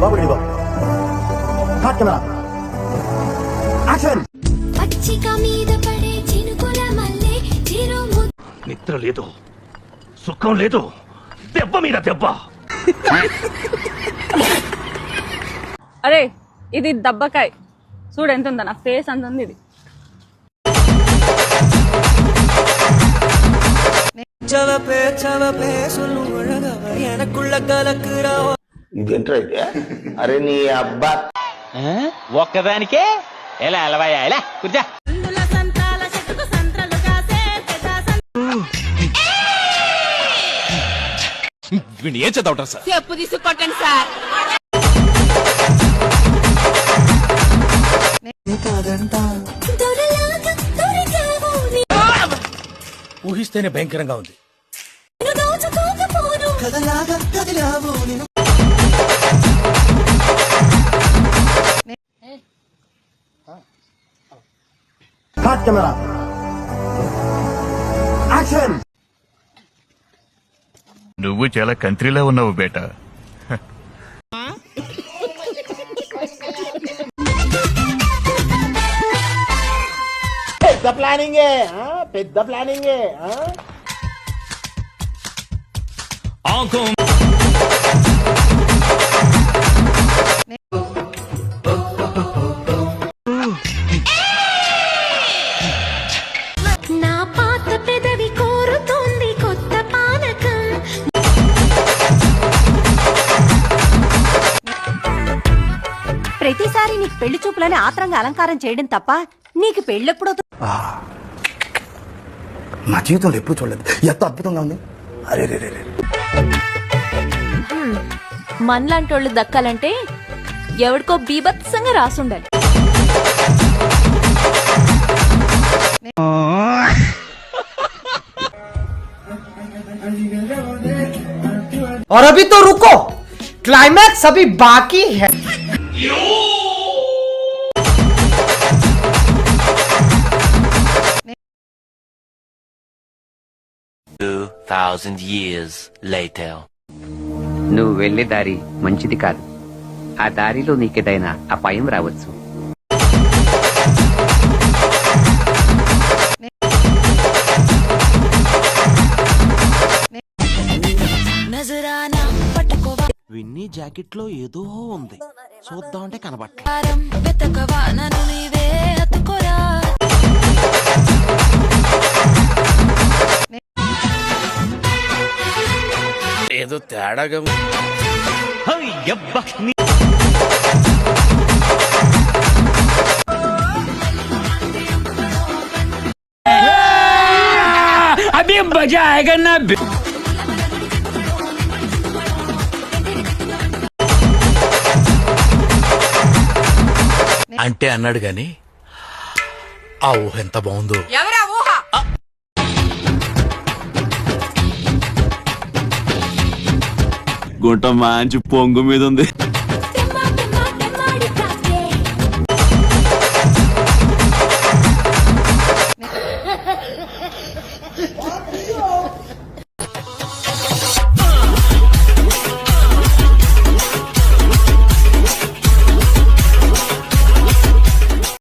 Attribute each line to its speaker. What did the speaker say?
Speaker 1: బాబు ready బాబు. Hot camera action.
Speaker 2: పచ్చిక మీద పడే చినుకుల మల్లె చిరుము
Speaker 3: నిద్ర లేదు, సుఖం లేదు, దెబ్బ మీద దెబ్బ.
Speaker 4: అరే ఇది దబ్బకాయ చూడు ఎంత ఉందా, నా ఫేస్ అంత ఉంది ఇది.
Speaker 5: ఇదేంట్రా ఇది? అరే నీ అబ్బా
Speaker 6: ఒక్కదానికే ఎలా అలవాయా ఎలా కూర్చా.
Speaker 3: వీడిని ఏం చదవటం సార్?
Speaker 2: చెప్పు తీసుకొట్టండి సార్. దొరలాగా దొరికావు నీ
Speaker 3: ఊహిస్తేనే భయంకరంగా ఉంది.
Speaker 2: దోచుకోకపోను
Speaker 1: కదలాగా కదిలావు నేను. Hot camera action.
Speaker 7: నువ్వు చాలా కంట్రీలో ఉన్నావు బేటా.
Speaker 5: పెద్ద ప్లానింగే, పెద్ద ప్లానింగే.
Speaker 2: నా పాత పెదవి కోరుతోంది కొత్త పానకం.
Speaker 8: ప్రతిసారి నీకు పెళ్లి చూపులని ఆత్రంగా అలంకారం చేయడం తప్ప నీకు పెళ్ళెప్పుడో
Speaker 1: నా జీవితంలో ఎప్పుడు చూడలేదు, ఎంత అద్భుతంగా ఉంది. అరే రే రే రే.
Speaker 8: మనలాంటి వాళ్ళు దక్కాలంటే ఎవడికో బీభత్సంగా రాసుండాలి.
Speaker 9: और अभी तो रुको, क्लाइमैक्स अभी बाकी है.
Speaker 6: నువ్వు వెళ్లే దారి మంచిది కాదు. ఆ దారిలో నీకేదైనా అపాయం రావచ్చు.
Speaker 2: నజరానా పట్టుకోవా
Speaker 6: విన్నీ జాకెట్ లో ఏదో ఉంది, చూద్దామంటే కనబట్ట.
Speaker 2: వెతకవా నన్ను నీవే అతుకోరా.
Speaker 3: ఏదో తేడాగా
Speaker 6: అభి మజా ఆయగా నా.
Speaker 3: అంటే అన్నాడు గాని ఆ ఊహ ఎంత బాగుందో.
Speaker 2: ఎవరా ఊహ?
Speaker 7: గుంట మంచి పొంగు మీద ఉంది.